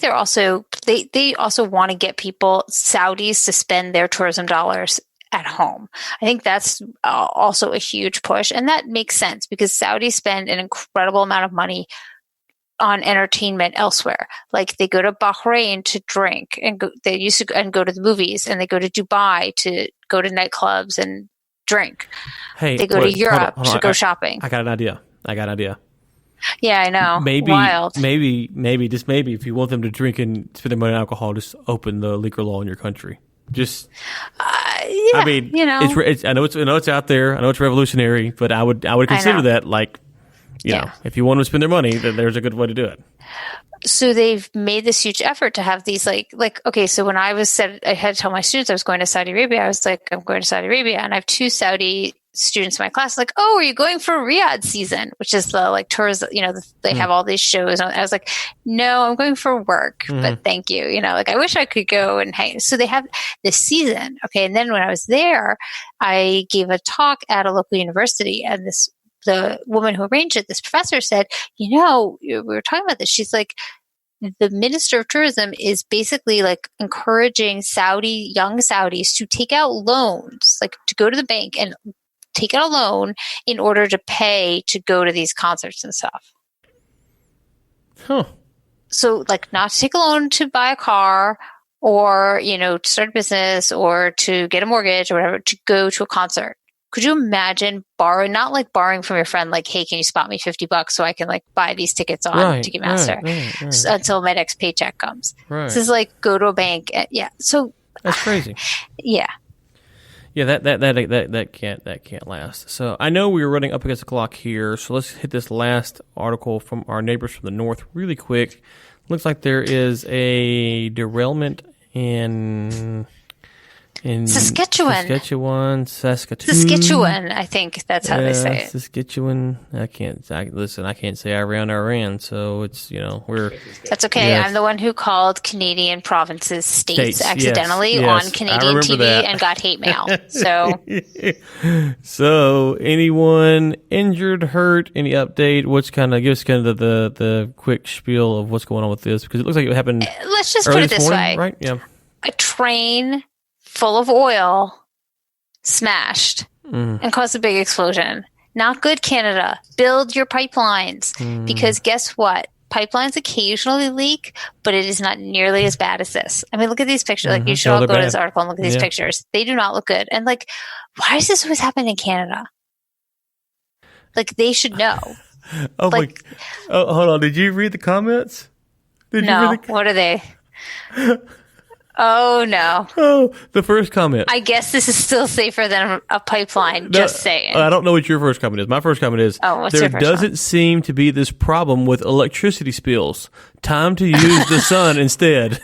Speaker 2: they're also, they also want to get people, Saudis, to spend their tourism dollars at home. I think that's also a huge push. And that makes sense because Saudis spend an incredible amount of money on entertainment elsewhere. Like they go to Bahrain to drink and they used to and go to the movies, and they go to Dubai to go to nightclubs and drink.
Speaker 1: Hey,
Speaker 2: they go to Europe to go shopping.
Speaker 1: I got an idea.
Speaker 2: Yeah, I know. Wild.
Speaker 1: Maybe, just maybe, if you want them to drink and spend their money on alcohol, just open the liquor law in your country. Just, I mean, I know it's out there. I know it's revolutionary, but I would consider that, like, if you want to spend their money, then there's a good way to do it.
Speaker 2: So they've made this huge effort to have these okay, so when I had to tell my students I was going to Saudi Arabia, I was like, I'm going to Saudi Arabia, and I have 2 Saudi students in my class, like, oh, are you going for Riyadh season, which is the tourism, they have all these shows. And I was like, no, I'm going for work, but thank you. I wish I could go and hang. So they have this season. Okay. And then when I was there, I gave a talk at a local university, and the woman who arranged it, this professor said, we were talking about this. She's like, the Minister of Tourism is basically like encouraging young Saudis to take out loans, like to go to the bank and take out a loan in order to pay to go to these concerts and stuff.
Speaker 1: Huh.
Speaker 2: So like not to take a loan to buy a car or, to start a business or to get a mortgage or whatever, to go to a concert. Could you imagine not like borrowing from your friend, like, hey, can you spot me $50 so I can like buy these tickets on Ticketmaster until my next paycheck comes?
Speaker 1: Right.
Speaker 2: This is like go to a bank. So
Speaker 1: that's crazy.
Speaker 2: Yeah.
Speaker 1: Yeah, that can't last. So I know we were running up against the clock here, so let's hit this last article from our neighbors from the north really quick. Looks like there is a derailment in
Speaker 2: Saskatchewan.
Speaker 1: Saskatoon.
Speaker 2: I think that's how they say it.
Speaker 1: Saskatchewan. I can't say Iran, so it's, we're...
Speaker 2: That's okay. Yes. I'm the one who called Canadian provinces states accidentally on Canadian TV and got hate mail. So... So, anyone injured, hurt, any update? Give us the quick spiel of what's going on with this, because it looks like it happened. Let's just put it this way.
Speaker 1: Right? Yeah.
Speaker 2: A train full of oil smashed and caused a big explosion. Not good, Canada. Build your pipelines, because guess what? Pipelines occasionally leak, but it is not nearly as bad as this. I mean, look at these pictures. Like, you should all go to this article and look at these pictures. They do not look good. And like, why does this always happen in Canada? Like, they should know.
Speaker 1: Hold on. Did you read the comments?
Speaker 2: No. What are they? Oh, no.
Speaker 1: Oh, the first comment.
Speaker 2: I guess this is still safer than a pipeline, just saying.
Speaker 1: I don't know what your first comment is. My first comment is, there doesn't seem to be this problem with electricity spills. Time to use the sun instead.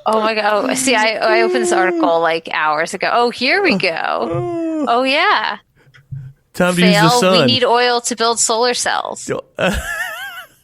Speaker 2: Oh, my God. Oh, see, I opened this article like hours ago. Oh, here we go. Oh, yeah.
Speaker 1: Time to use the sun.
Speaker 2: We need oil to build solar cells.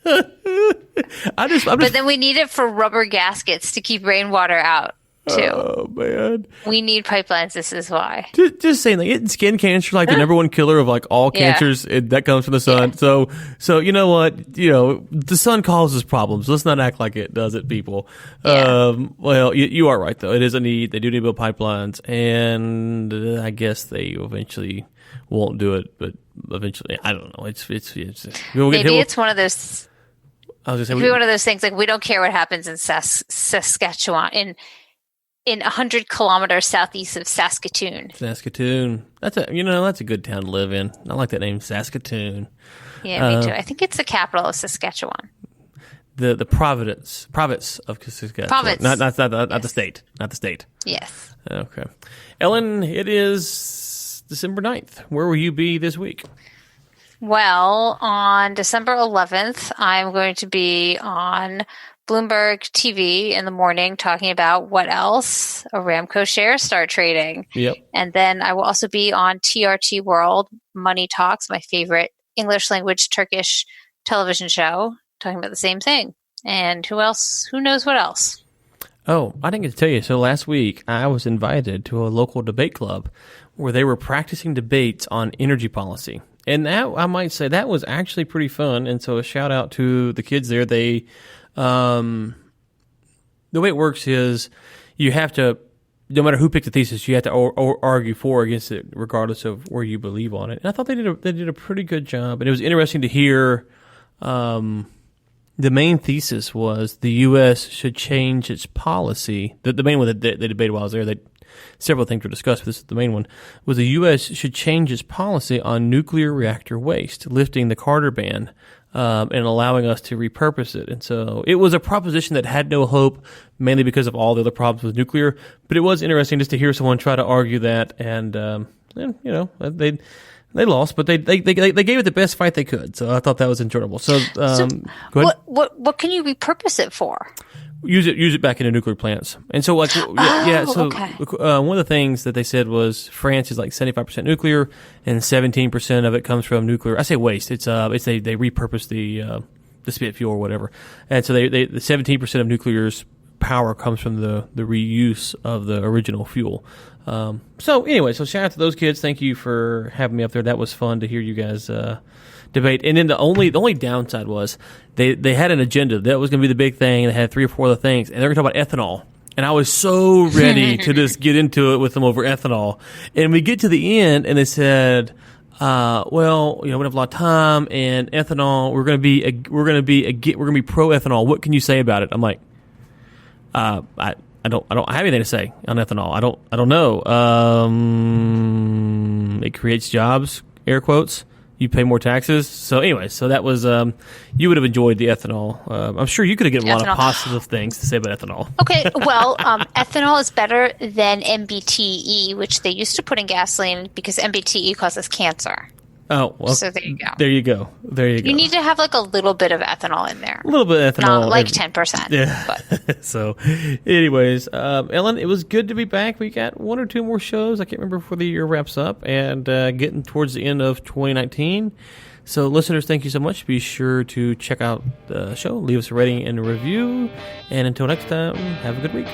Speaker 2: But then we need it for rubber gaskets to keep rainwater out too.
Speaker 1: Oh man,
Speaker 2: we need pipelines. This is why.
Speaker 1: Just saying, like, isn't skin cancer like the number one killer of like all cancers? That comes from the sun. Yeah. So you know what? The sun causes problems. Let's not act like it doesn't, people. Yeah. Well, you are right though. It is a need. They do need to build pipelines, and I guess they eventually won't do it, but eventually, I don't know. It's
Speaker 2: one of those. I was going to say, one of those things, like, we don't care what happens in Saskatchewan, in 100 kilometers southeast of Saskatoon.
Speaker 1: That's a good town to live in. I like that name, Saskatoon.
Speaker 2: Yeah, me too. I think it's the capital of Saskatchewan.
Speaker 1: The province of Saskatchewan.
Speaker 2: Province.
Speaker 1: Not the state. Not the state.
Speaker 2: Yes.
Speaker 1: Okay. Ellen, it is December 9th. Where will you be this week?
Speaker 2: Well, on December 11th, I'm going to be on Bloomberg TV in the morning talking about what else Aramco shares start trading.
Speaker 1: Yep.
Speaker 2: And then I will also be on TRT World Money Talks, my favorite English language Turkish television show talking about the same thing. And who else? Who knows what else?
Speaker 1: Oh, I didn't get to tell you. So last week, I was invited to a local debate club where they were practicing debates on energy policy. And that, I might say, that was actually pretty fun. And so a shout out to the kids there. They, the way it works is you have to, no matter who picked the thesis, you have to argue for or against it, regardless of where you believe on it. And I thought they did a pretty good job. And it was interesting to hear. The main thesis was the U.S. should change its policy. The main one that they debated while I was there, several things were discussed, but this is the main one, was the U.S. should change its policy on nuclear reactor waste, lifting the Carter ban and allowing us to repurpose it. And so it was a proposition that had no hope, mainly because of all the other problems with nuclear. But it was interesting just to hear someone try to argue that, and they lost, but they gave it the best fight they could. So I thought that was enjoyable. So go ahead.
Speaker 2: What can you repurpose it for?
Speaker 1: Use it back into nuclear plants. And so okay. One of the things that they said was France is like 75% nuclear, and 17% of it comes from nuclear. I say waste. It's they repurpose the spit fuel or whatever. And so the 17% of nuclear's power comes from the reuse of the original fuel. So shout out to those kids. Thank you for having me up there. That was fun to hear you guys debate. And then the only downside was they had an agenda. That was going to be the big thing. They had 3 or 4 other things, and they're going to talk about ethanol. And I was so ready to just get into it with them over ethanol. And we get to the end, and they said, we don't have a lot of time, and ethanol, we're going to be pro ethanol. What can you say about it? I'm like, I don't have anything to say on ethanol. I don't know. It creates jobs, air quotes. You pay more taxes. So anyway, that was, you would have enjoyed the ethanol. I'm sure you could have given a lot of positive things to say about ethanol.
Speaker 2: Okay, well, ethanol is better than MBTE, which they used to put in gasoline because MBTE causes cancer.
Speaker 1: Oh, well,
Speaker 2: so there you go.
Speaker 1: There you go.
Speaker 2: You need to have like a little bit of ethanol in there.
Speaker 1: A little bit of ethanol.
Speaker 2: Not like 10%.
Speaker 1: Yeah.
Speaker 2: But.
Speaker 1: So, anyways, Ellen, it was good to be back. We got 1 or 2 more shows. I can't remember before the year wraps up, and getting towards the end of 2019. So, listeners, thank you so much. Be sure to check out the show, leave us a rating and a review. And until next time, have a good week.